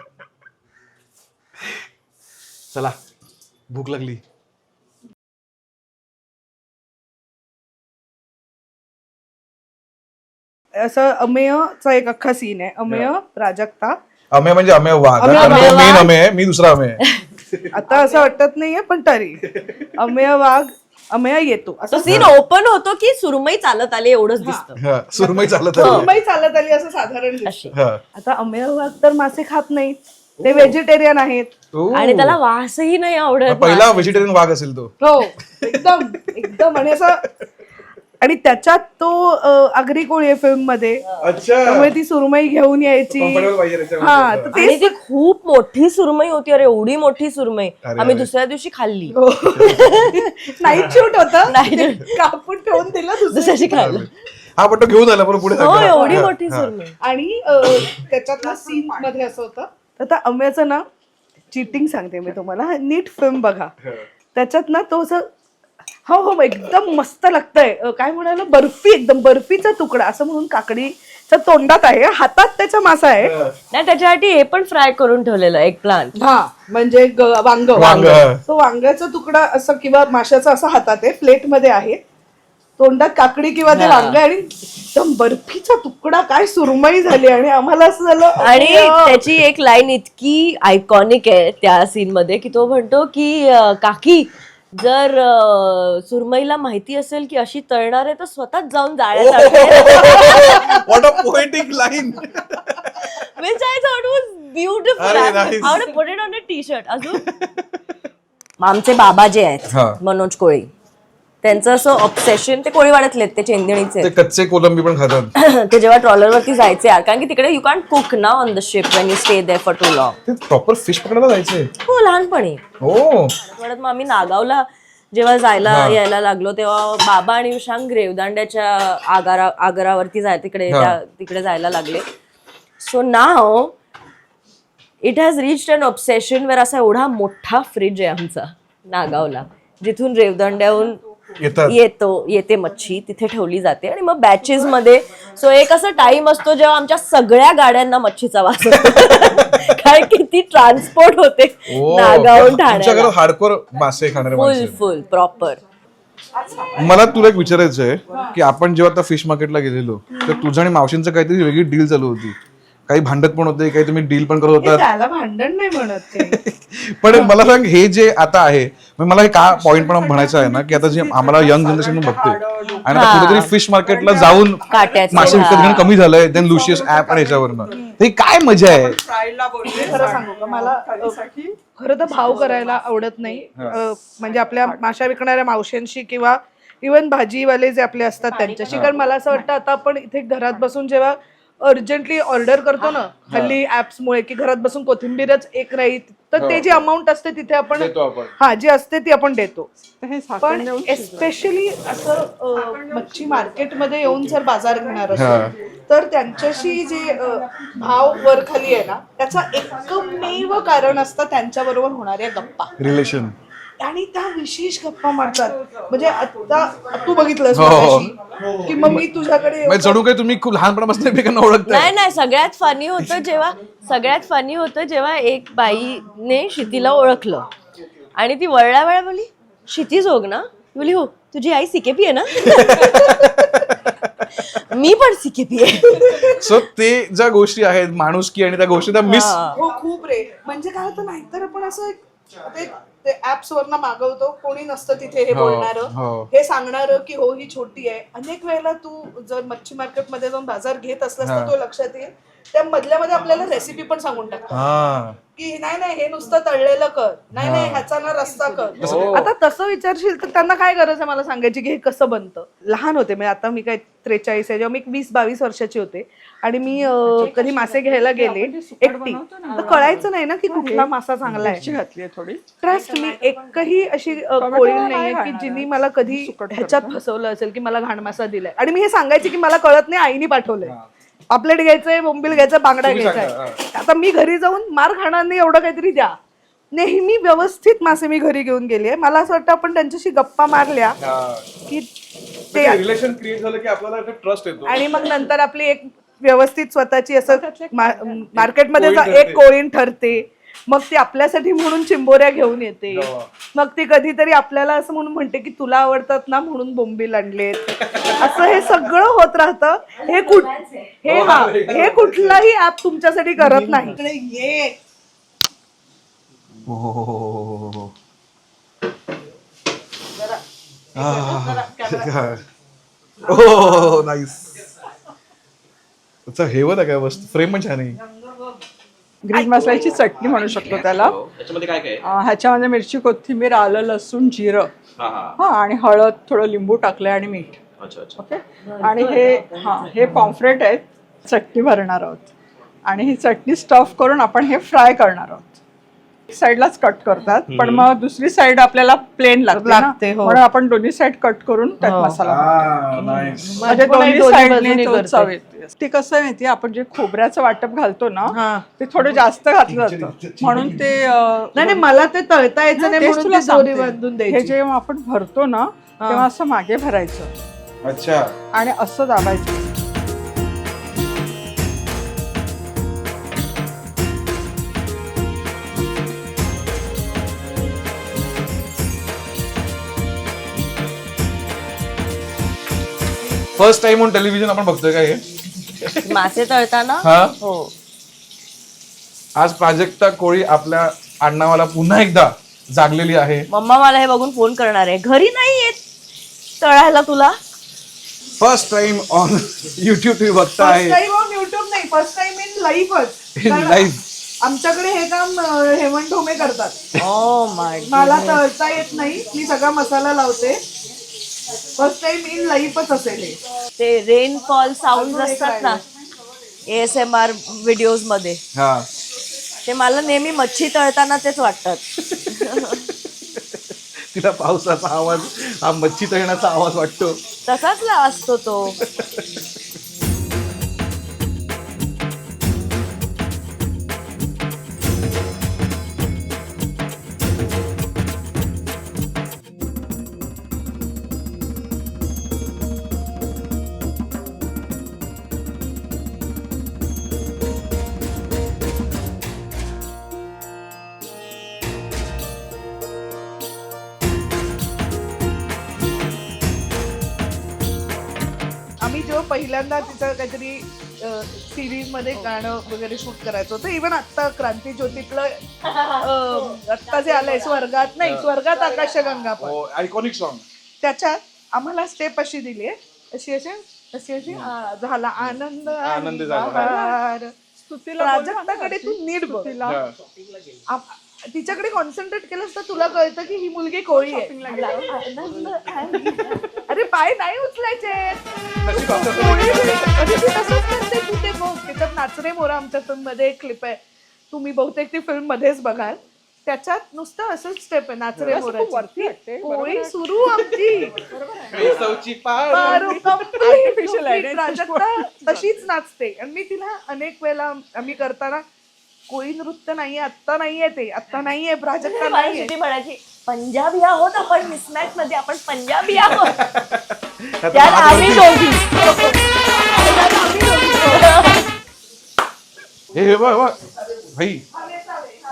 चला, भूक लागली. असं अमेयचा एक अख्खा सीन आहे. अमेय, प्राजक्ता. अमेय म्हणजे अमेय वाघ. अमेय वाघ. मेन अमेय आहे, मी दुसरा अमेय आहे. आता असं वाटत नाहीये पण तरी अमेय वाघ, अमेय येतो तो असं सीन ओपन होतो की सुरमई चालत आले एवढंच दिसतं. हा, सुरमई चालत आहे. मुंबई चालत आली असं साधारण दिसतं. अशी. हा. आता अमेय वाघ तर मासे खात नाहीत, ते व्हेजिटेरियन आहेत. ओ. आणि त्याला वासही नाही आवडत. पहिला व्हेजिटेरियन वाघ असेल तो. हो, एकदम एकदम. आणि असं, आणि त्याच्यात तो आगरी कोळी आहे फिल्म मध्ये, अच्छा. त्यामुळे ती सुरमई घेऊन यायची. हा, तर आणि ती खूप मोठी सुरमई होती. अरे एवढी मोठी सुरमई आम्ही दुसऱ्या दिवशी खाल्ली. नाईट शूट होतं, Night कापून ठेवून दिलं दुसऱ्या. दुसऱ्याशी खाल्लं. हा, पण तो घेऊन आला पुढे. हो, एवढी मोठी सुरमई. आणि त्याच्यातल्या सीन मध्ये असं होतं. आता अम्याचं ना चिटिंग सांगते मी तुम्हाला, नीट फिल्म बघा. त्याच्यात ना तो असं हो हो एकदम मस्त लागतंय. काय म्हणाला, बर्फी, एकदम बर्फीचा तुकडा असं म्हणून काकडीच्या तोंडात आहे, हातात त्याचा मासा आहे. नाही, त्याच्यासाठी हे पण फ्राय करून ठेवलेलं एक प्लांट. हा, म्हणजे वांग. वांग. तो वांग्याचा तुकडा असं किंवा माशाचा असा हातात आहे, प्लेट मध्ये आहे, तोंडात काकडी किंवा ते वांग, आणि एकदम बर्फीचा तुकडा, काय सुरमई झाली. आणि आम्हाला असं झालं. आणि त्याची एक लाईन इतकी आयकॉनिक आहे त्या सीन मध्ये की तो म्हणतो की काकी, जर सुरमईला माहिती असेल की अशी तळणार आहे तर स्वतःच जाऊन जाळ्यात. What a poetic line. Which I thought was beautiful. अरे, I nice. would have put it on a t-shirt. अजून आमचे बाबा जे आहेत, हा. मनोज कोळी, त्यांचं असं ऑब्सेशन, ते कोळीवाड्यातले आहेत, ते चेंदिणीचे ते कच्चे कोलंबी पण खातात. ते जेव्हा ट्रॉलरवरती जायचे यार, कारण की तिकडे यू कॅन्ट कुक ना on the ship when you stay there for too long. ते प्रॉपर फिश पकडायला जायचे. हो, लहानपणी. हो. मग आम्ही नागावला जेव्हा यायला लागलो तेव्हा बाबा आणि विशांग रेवदांड्याच्या आगारावरती तिकडे जायला लागले. So now it has reached an obsession where असा एवढा मोठा फ्रीज आहे आमचा नागावला, जिथून रेवदंड्याहून येते मच्छी, तिथे ठेवली जाते आणि मग बॅचेस मध्ये. सो एक असा टाइम असतो जेव्हा आमच्या सगळ्या गाड्यांना मच्छीचा वास येतो. काय किती ट्रान्सपोर्ट होते नागावून ठाण्याला. हार्डकोर मासे खाणारे फुल प्रॉपर. मला तुला एक विचारायचं आहे की आपण जेव्हा आता फिश मार्केटला गेलेलो तर तुझं आणि मावशींचं काहीतरी वेगळी डील चालू होती. काही भांडत पण होते, काही तुम्ही डील पण करत होता. त्याला भांडण नाही म्हणत ते. पण मला सांग, हे जे आता आहे, मला हे का पॉइंट पण म्हणायचं आहे ना की आता जे आम्हाला यंग जनरेशन बघते आणि आता कुठेतरी फिश मार्केटला जाऊन मासे विकत घेणं कमी झालंय, देन लुशियस ऍप आणि याच्यावरनं, हे काय मजा आहे. खरं सांगू का, मला खरं तर भाव करायला आवडत नाही. म्हणजे आपल्या माशा विकणाऱ्या मावशांशी किंवा इव्हन भाजीवाले जे आपले असतात त्यांच्याशी. कारण मला असं वाटतं आता आपण इथे घरात बसून जेव्हा अर्जंटली ऑर्डर करतो ना हल्ली ऍप्समुळे, की घरात बसून कोथिंबीरच एक नाही, तर ते जी अमाऊंट असते तिथे आपण हा जी असते ती आपण देतो. पण एस्पेशली असं मच्छी मार्केटमध्ये येऊन जर बाजार घेणार असेल तर त्यांच्याशी जे भाव वर खाली आहे ना, त्याचा एकमेव कारण असतं त्यांच्याबरोबर होणाऱ्या गप्पा. रिलेशन आणि त्या विशेष गप्पा मारतात. म्हणजे आता तू बघितलंस हो. मगाशी, की मग मी तुझ्याकडे म्हणजे जणू काही तुम्ही खूप लहानपणापासून एकमेकांना ओळखताय. नाही नाही, सगळ्यात फनी होतं जेव्हा एक बाईने क्षितीला ओळखलं आणि ती वळल्या बोली, क्षिती जोग ना? बोली हो, तुझी आई सिकेपी आहे ना? मी पण सिकेपी आहे. सो ते ज्या गोष्टी आहेत माणुसकी आणि त्या गोष्टी त्या मिस. हो खूप रे. म्हणजे काय होतं नाहीतर आपण असं ते ऍप्स वरनं मागवतो, कोणी नसतं तिथे हे हो, बोलणारं, हो. हे सांगणारं की हो ही छोटी आहे. अनेक वेळेला तू जर मच्छी मार्केट मध्ये जाऊन बाजार घेत असलास तर तो लक्षात येईल, त्या मधल्या मध्ये आपल्याला रेसिपी पण सांगून टाकतात हा की नाही हे नुसतं तळलेलं कर, नाही ह्याचा ना रस्सा कर. आता तसं विचारशील तर त्यांना काय गरज आहे मला सांगायची की हे कसं बनतं. लहान होते म्हणजे आता मी काय 43 आहे, जेव्हा मी 20-22 वर्षाची होते आणि मी कधी मासे घ्यायला गेले एकटी, तर कळायचं नाही ना की कुठला मासा चांगला आहे. घातली थोडी. ट्रस्ट मी एकही अशी कोळी नाहीये की जिनी मला कधी ह्याच्यात फसवलं असेल की मला घाण मासा दिलाय. आणि मी हे सांगायचे की मला कळत नाही, आईने पाठवलंय, पापलेट घ्यायचंय, बोंबील घ्यायचं, बांगडा घ्यायचाय. आता मी घरी जाऊन मार खाणार नाही एवढं काहीतरी द्या. नेहमी व्यवस्थित मासे मी घरी घेऊन गेले. मला असं वाटतं आपण त्यांच्याशी गप्पा मारल्या की ते रिलेशन क्रिएट झालं की आपल्याला ट्रस्ट येतो. आणि मग नंतर आपली एक व्यवस्थित स्वतःची असं मार्केटमध्ये एक कोळीण ठरते. मग ती आपल्यासाठी म्हणून चिंबोऱ्या घेऊन येते. मग ती कधीतरी आपल्याला असं म्हणून म्हणते की तुला आवडतात ना म्हणून बोंबील आणलेत. असं हे सगळं होत राहतं. हे कुठलाही ऍप तुमच्यासाठी करत नाही. ये हो नाईस. हे बघा काय वस्तू फ्रेम पण छान आहे. ग्रीन मसाल्याची चटणी म्हणू शकतो त्याला. त्याच्यामध्ये काय काय ह्याच्यामध्ये मिरची, कोथिंबीर, आलं, लसूण, जिरं, हा आणि हळद, थोडं लिंबू टाकलंय आणि मीठ. ओके. आणि हे पॉम्फ्रेट आहेत, चटणी भरणार आहोत आणि ही चटणी स्टफ करून आपण हे फ्राय करणार आहोत. साईडलाच कट करतात, पण मग दुसरी साईड आपल्याला प्लेन लागते, म्हणून आपण दोन्ही साईड कट करून त्यात मसाला म्हणजे दोन्ही साईडने चव येते. ते कसं आहे माहिती, आपण जे खोबऱ्याचं वाटप घालतो ना ते थोडं जास्त घातलं जातं म्हणून ते नाही मला ते तळता यायचं नाही म्हणून ती दोरी बांधून द्यायची. हे जेव्हा आपण भरतो ना तेव्हा असं मागे भरायचं. अच्छा. आणि असं दाबायचं. फर्स्ट टाइम ऑन टेलिव्हिजन आपण बघतोय का हे मासे तळताना. हो. आज प्राजक्ता कोळी आपल्या आडनावाला पुन्हा एकदा जागलेली आहे. मम्मा मला हे बघून फोन करणार आहे, घरी नाही येत तळायला तुला. फर्स्ट टाइम ऑन युट्यूब तुम्ही बघताय. युट्यूब नाही, फर्स्ट टाइम इन लाईव्हच. In live. आमच्याकडे हे काम हेमंत ढोमे करतात. Oh my. मला तळता येत नाही, मी सगळा मसाला लावते. फर्स्ट टाइम इन लाईव्हच असेल हे. ते रेनफॉल साऊंड असतात ना ASMR व्हिडिओज मध्ये, ते मला नेहमी मच्छी तळताना तेच वाटतात. तिला पावसाचा आवाज, हा मच्छी तळण्याचा आवाज वाटतो. तसाच असतो तो. आम्ही जेव्हा पहिल्यांदा तिचं काहीतरी सिरीज मध्ये गाणं वगैरे शूट करायचं होतं, इव्हन आता क्रांती ज्योतीतलं आत्ता जे आलंय स्वर्गात आकाशगंगा पण आयकॉनिक सॉन्ग, त्याच्यात आम्हाला स्टेप अशी दिली आहे, अशी झाला आनंद आनंद झाला. बहार. प्राजक्ताकडे तू नीट बघ, तिच्याकडे कॉन्सन्ट्रेट केलंस तर तुला कळतं की ही मुलगी कोळी आहे. अरे पाय नाही उचलायचे. तू ते बघ, त्याच्यात नाचरे मोरा आमच्या फिल्म मध्ये एक क्लिप आहे, तुम्ही बहुतेक ती फिल्म मध्येच बघाल. त्याच्यात नुसतं असंच स्टेप आहे नाचरे मोराची. कोळी सुरू आमची. प्राजक्ता तशीच नाचते. आणि मी तिला अनेक वेळेला आम्ही करताना कोळी नृत्य नाहीये, आत्ता नाहीये, ते आत्ता नाहीये, प्राजक्ता नाहीये म्हणायची पंजाबी आहोत आपण मिसमॅच मध्ये, आपण पंजाबी आहोत. त्यात त्यात भात आम्ही वरती. दोघी. हे बघ बघ भाई,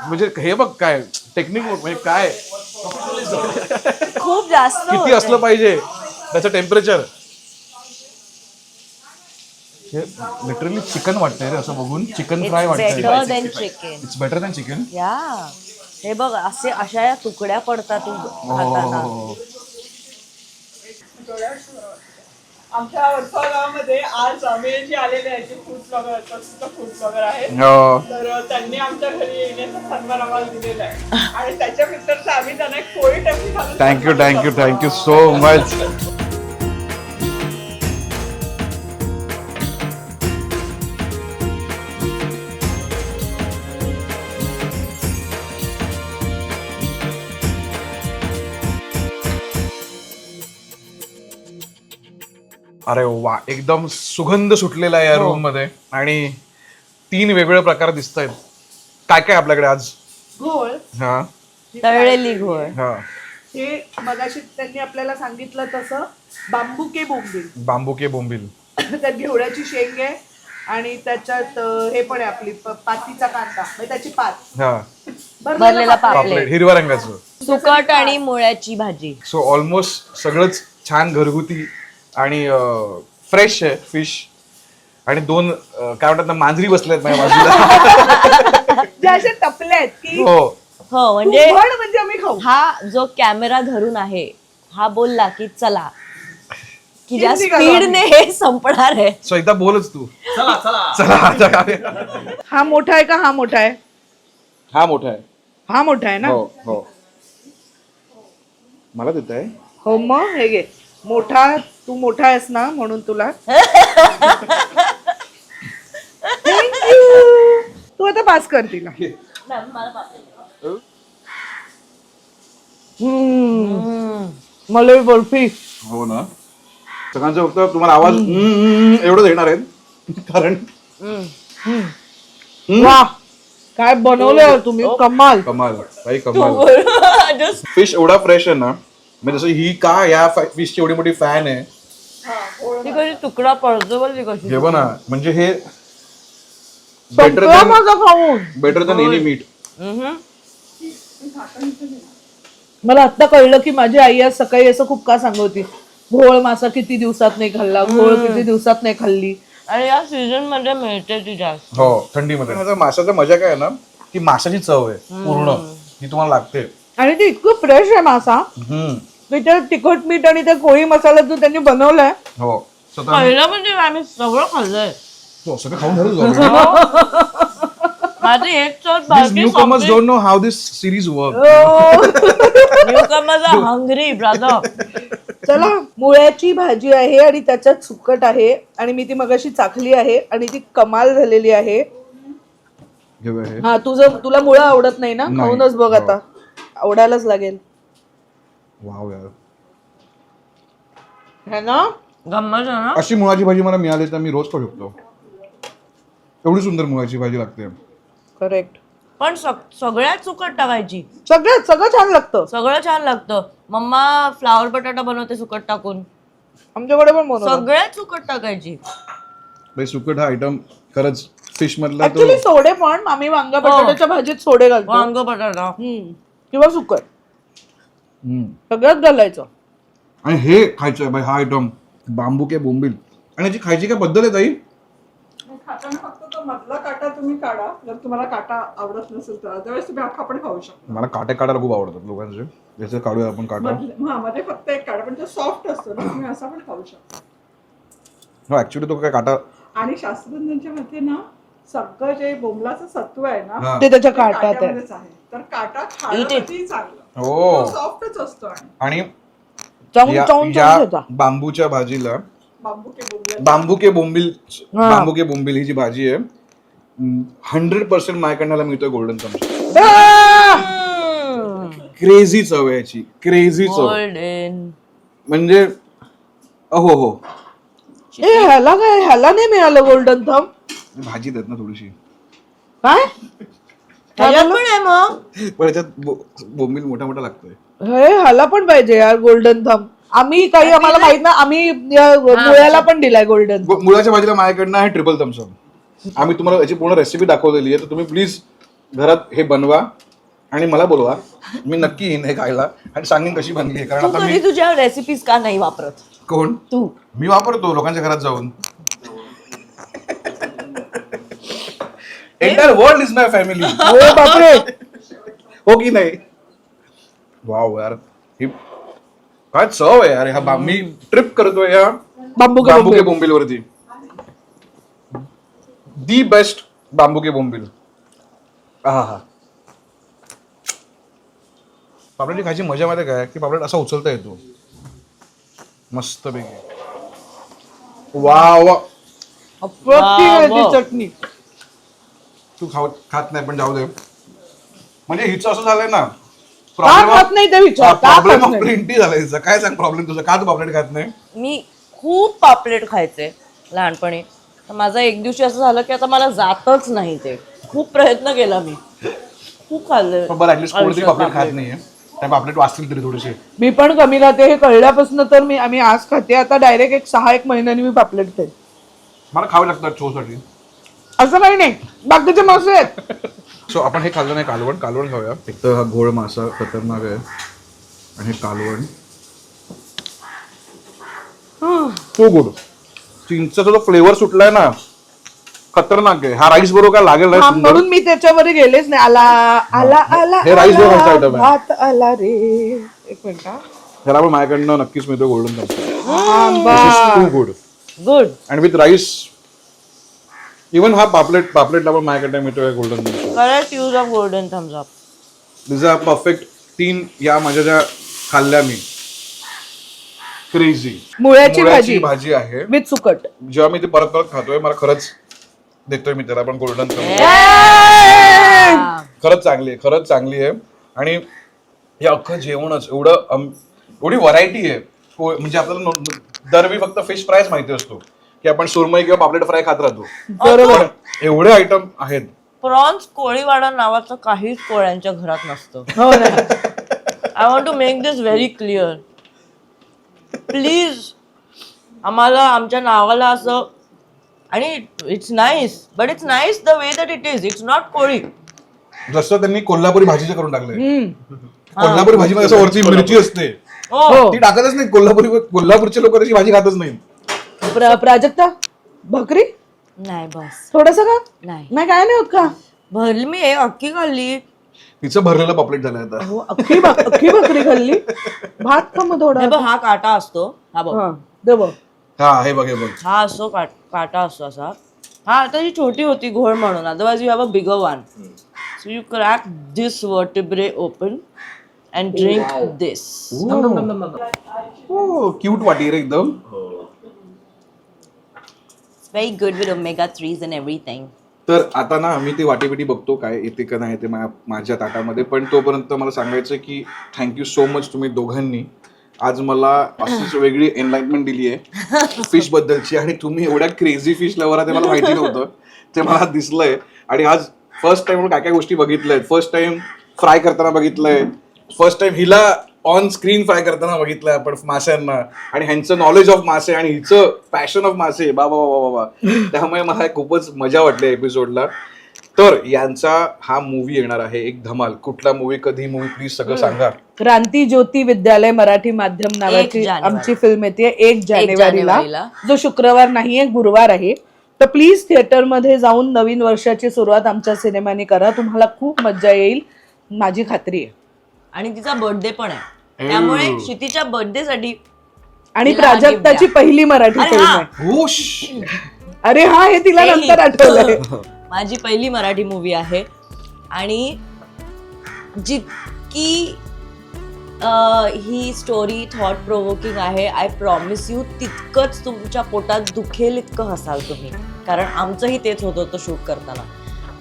म्हणजे हे बघ काय टेक्निक, म्हणजे काय खूप जास्त किती असलं पाहिजे त्याचं टेम्परेचर. हे लिटरली चिकन वाटतंय रे असं बघून. चिकन फ्राय बेटर वाटतंय. Than chicken. It's better than chicken. या हे बघ असे अशा या तुकड्या पडतात खाताना. आमच्या वर्षागावामध्ये आज आम्ही जे आलेले आहेत फूड ब्लॉगर, प्रसिद्ध फूड ब्लॉगर आहेत, तर त्यांनी आमच्या घरी येण्याचा सन्मान आम्हाला दिलेला आहे आणि त्याच्या मित्रांचा आम्ही त्यांना एक पोळी टपी घालून thank you thank you thank you so much. अरे वा, एकदम सुगंध सुटलेला आहे या रूम मध्ये आणि 3 वेगवेगळे प्रकार दिसत आहेत. काय काय आपल्याकडे आज? घोळ हा तळलेली घोळ. हा हे मगाशी त्यांनी आपल्याला सांगितलं तसं बांबुके बोंबील. बांबुके बोंबील. त्यात घेवड्याची शेंग आहे आणि त्याच्यात हे पण आहे आपली पातीचा कांदा, म्हणजे त्याची पात, हा भरलेला पापलेट. पापलेट हिरव्या रंगाचं. सुकट आणि मुळ्याची भाजी. सो ऑलमोस्ट सगळंच छान घरगुती आणि फ्रेश आहे फिश. आणि 2 काय म्हणतात ना, मांजरी बसल्यात माझ्या बाजूला. जे असे टपले आहेत की हो हो म्हणजे तू म्हण म्हणजे आम्ही खाऊ. हा जो कॅमेरा धरून आहे हा बोलला की चला, की ज्या किती स्पीडने हे संपणार आहे. सो एकदा बोलच तू. चला आता. हा मोठा आहे का हा मोठा आहे? हा मोठा आहे. हा मोठा आहे ना. हो हो मला देत आहे. हो मग हे घे. मोठा, तू मोठा आहेस ना म्हणून तुला. थँक्यू. तू आता पास कर तिला. मलाई बर्फी. हो ना. सगळ्यांचं फक्त तुम्हाला आवाज एवढंच येणार आहेत कारण वा काय बनवलंय तुम्ही, कमाल. कमाल काही कमाल. फिश एवढा फ्रेश आहे ना, म्हणजे जसं ही का या फिशची एवढी मोठी फॅन आहे. ती कशी तुकडा पडतो बरं ती कशी. हे बघ ना, म्हणजे हे संपला माझा खाऊन. Better than any meat. मला आता कळलं की माझी आई आज सकाळी असं खूप का सांगत होती, घोळ मासा किती दिवसात नाही खाल्ला, घोळ किती दिवसात नाही खाल्ली. आणि या सीझन मध्ये मिळते ती जास्त. हो थंडीमध्ये. माशाचा मजा काय आहे ना, की माशाची चव आहे पूर्ण ही तुम्हाला लागते. आणि ते इतकं फ्रेश आहे मासा. त्याच्यात तिखट मीठ आणि त्या कोळी मसाला जो त्यांनी बनवलाय. हो स्वतः पहिलं म्हणजे आम्ही सगळं खाल्लंय. सगळं खाऊन झालं. माझी एक चव These newcomers don't know how this series works. Newcomers hungry brother. चला, मुळ्याची भाजी आहे आणि त्याच्यात सुकट आहे आणि मी ती मगाशी चाखली आहे आणि ती कमाल झालेली आहे. हे बघ हे. हा तुला मुळं आवडत नाही ना, नाही. खाऊनच बघ आता, आवडायलाच लागेल. वाव यार, है ना. गंमत आहे ना. अशी मुळाची भाजी मला मिळाली तर मी रोज खाऊ शकतो. एवढी सुंदर मुळाची भाजी लागते. करेक्ट. पण सगळ्यात सुकट टाकायची. सगळं छान लागतं. सगळं छान लागतं. मम्मा फ्लावर बटाटा बनवते सुकट टाकून. आमच्याकडे पण बनवतात. सगळ्यात सुकट टाकायची. सुकट हा आयटम खरंच फिश मधला तो. ऍक्च्युली सोडे पण आम्ही वांगा बटाट्याच्या भाजीत सोडे घालतो. वांग बटाटा किंवा सुकट सगळ्यात घालायचं. आणि हे खायचं बाई, हा आयटम बांबुके बोंबील. आणि याची खायची काय पद्धत आहे ताई? खाताना फक्त तो मधला काटा तुम्ही काढा, जर तुम्हाला काटा आवडत नसेल तर अदरवाईज तुम्ही अख्खा पण खाऊ शकता. मला काटे काढायला खूप आवडतात लोकांचे. याचं काढूया आपण काटा. मध्ये फक्त एक काढा, पण तो सॉफ्ट असतो ना, तुम्ही असा पण खाऊ शकता. हो ऍक्च्युली तो काय काटा. आणि शास्त्रज्ञांच्या मते ना, सगळं जे बोंबलाचं सत्व आहे ना, ते त्याच्या काटात आहे. काट्यामध्येच आहे. तर काटा खाण्यासाठी चांगलं, हो सॉफ्टच असतो. आणि आणि चावून या बांबूच्या भाजीला बांबुके बोंबील ही जी भाजी आहे 100% माझ्याकडनं मिळतोय गोल्डन चमचा. क्रेझी चव आहे याची, क्रेझी चव. म्हणजे अहो हो, ह्याला नाही मिळालं गोल्डन थंब. भाजी देत ना थोडीशी. काय पण आहे मग. पण याच्यात बोंबील मोठा मोठा लागतोय. हे ह्याला पण पाहिजे यार गोल्डन थंब. आम्ही काही आम्हाला माहित ना, आम्ही मुळ्याला पण दिलाय गोल्डन. मुळाच्या भाजीला माझ्याकडनं आहे ट्रिपल थम्सअप. आम्ही तुम्हाला याची पूर्ण रेसिपी दाखवलेली आहे, तर तुम्ही प्लीज घरात हे बनवा आणि मला बोलवा. मी नक्की येईन हे खायला आणि सांगेन कशी बनली आहे. कारण तू आता मी कधी तुझ्या रेसिपीज का नाही वापरत? कोण तू. मी वापरतो लोकांच्या घरात जाऊन. Entire world is my family. बापरे. हो की नाही? वाव यार, ही काय चव आहे यार. ह्या मी ट्रिप करतोय या बांबू बांबू बोंबील वरती. दी बेस्ट बांबू के बोंबील. हा पापलेटची खायची मजा माहिती काय की पापलेट असा उचलता येतो मस्त पैकी. वा वा. अप्रतिम आहे ती चटणी. तू खात नाही पण जाऊ दे. म्हणजे हिचं असं झालंय ना, का खात नाही ते विचार. का प्रॉब्लेम खात ऑफ नाही? प्लेंटी झालाय हिचा. काय सांग प्रॉब्लेम तुझा, का तू पापलेट खात नाही? मी खूप पापलेट खायचे लहानपणी. तर माझा एक दिवशी असं झालं की आता मला जातच नाही ते. खूप प्रयत्न केला मी, खूप खाल्ले. पण बरं ऍटलीस्ट कोणतरी पापलेट खात नाहीये, त्या पापलेट वाचतील तरी थोडेसे. मी पण कमी खाते हे कळल्यापासून. तर आम्ही आज खाते, आता डायरेक्ट 6-1 महिन्यांनी मी पापलेट खाते. मला खावे लागतात शो साठी. असं काही नाही, बाकीचे मासे आहेत. सो आपण हे खाल्लं नाही कालवण. कालवण खाऊया. एक तर हा घोळ मासा खतरनाक आहे आणि हे कालवण तो गुड. चिंचचा जो फ्लेवर सुटलाय ना, खतरनाक आहे. हा राईस बरोबर काय लागेल हा, नाही. म्हणून मी त्याच्यावर गेलेच नाही. आला आला आला हे राईस बरोबर खायचं आला, item आहे. भात आला रे. एक मिनिट हा. ह्याला पण माझ्याकडनं नक्कीच मिळतो गोल्डन आंबा. Too good. गुड. आणि विथ राईस. इव्हन हा पापलेटला पण माझ्याकडे मिळतोय golden. Correct use of golden thumbs up. This are perfect 3 या माझ्या ज्या खाल्ल्या मी. क्रेझी मुळ्याची भाजी आहे विथ सुकट. जेव्हा मी ते परत परत खातोय मला खरंच देतोय मी त्याला पण गोल्डन. खरंच चांगली आहे. आणि हे अख्खं जेवणच एवढी व्हरायटी आहे. म्हणजे आपल्याला दरवेळी फक्त फिश फ्रायच माहिती असतो की आपण सुरमई किंवा पापलेट फ्राय खात राहतो. बरोबर. एवढे आयटम आहेत. प्रॉन्स कोळीवाडा नावाचं काहीच कोळ्यांच्या घरात नसतं. हो ना. I want to make this very clear. Please आम्हाला आमच्या नावाला असं, आणि it's nice but it's nice the way that it is. It's not Koli. जसं त्यांनी कोल्हापुरी भाजीचं करून टाकलंय. कोल्हापुरी भाजीमध्ये असं वरची मिरची असते, हो. ती टाकतच नाही. कोल्हापूरचे लोक त्याची भाजी खातच नाहीत. प्राजक्ता भाकरी नाही बस. थोडस का नाही नाही काय नाही होत का? भरली मी एक अख्खी खाल्ली. तिचं भरलेलं पापलेट झालंय आता. हो, अख्खी भाकरी खाल्ली. भात का मग थोडा? हे बघ, हा काटा असतो. हा बघ, हा दे बघ. हा हे बघ हा असतो काटा असतो असा. हा आता ही छोटी होती घोळ म्हणून. Otherwise you have a bigger one. So you crack this vertebrae open and drink this. हो क्यूट वाटी रे एकदम. Very good with omega 3s and everything. तर आता ना मी ती वाटी बघतो काय येते का नाही ते माझ्या ताटामध्ये. पण तोपर्यंत मला सांगायचं की थँक्यू सो मच तुम्ही दोघांनी. आज मला अशीच वेगळी एनलाइटमेंट दिली आहे फिश बद्दलची. आणि तुम्ही एवढ्या क्रेझी फिश लवर ते मला माहिती नव्हतं, ते मला दिसलंय. आणि आज फर्स्ट टाइम काय काय गोष्टी बघितल्यात. फर्स्ट टाइम फ्राय करताना बघितलंय. फर्स्ट टाइम हिला ऑन स्क्रीन फ्राय करताना बघितलंय आपण माश्यांना. आणि ह्यांचं नॉलेज ऑफ मासे आणि हिचं पॅशन ऑफ मासे बाबा बाबा बाबा. त्यामुळे मला खूपच मजा वाटली एपिसोडला. तर यांचा हा मूवी येणार आहे एक धमाल. कुठला मूवी, कधी मूवी, प्लीज सगळं सांगा. क्रांती ज्योती विद्यालय मराठी माध्यम नावाची आमची फिल्म येते 1 जानेवारीला. जो शुक्रवार नाहीये, गुरुवार आहे. तर प्लीज थिएटरमध्ये जाऊन नवीन वर्षाची सुरुवात आमच्या सिनेमाने करा. तुम्हाला खूप मजा येईल, माझी खात्री आहे. आणि तिचा बर्थडे पण आहे, त्यामुळे क्षितीच्या बर्थडे साठी. आणि प्राजक्ताची पहिली मराठी फिल्म आहे. अरे हा, हे तिला नंतर आठवलंय. माझी पहिली मराठी मूवी आहे. आणि जितकी ही स्टोरी थॉट प्रोवोकिंग आहे, आय प्रॉमिस यू तितकंच तुमच्या पोटात दुखेल इतकं हसाल तुम्ही. कारण आमचंही तेच होत होतं शूट करताना.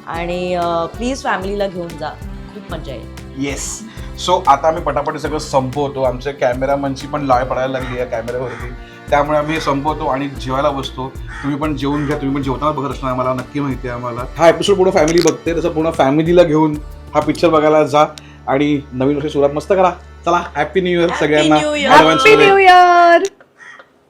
आणि प्लीज फॅमिलीला घेऊन जा, खूप मजा येईल. येस. सो आता आम्ही पटापट सगळं संपवतो. आमच्या कॅमेरामनची पण लाळ पडायला लागली आहे कॅमेऱ्यावरती. त्यामुळे आम्ही संपवतो आणि जेवायला बसतो. तुम्ही पण जेवून घ्या. तुम्ही पण जेवताना बघत असणार, मला नक्की माहिती आहे. आम्हाला हा एपिसोड पूर्ण फॅमिली बघते, तसं पूर्ण फॅमिलीला घेऊन हा पिक्चर बघायला जा. आणि नवीन वर्षी सुरुवात मस्त करा. चला हॅपी न्यू इयर सगळ्यांना New Year. advance हॅपी मध्ये. New year.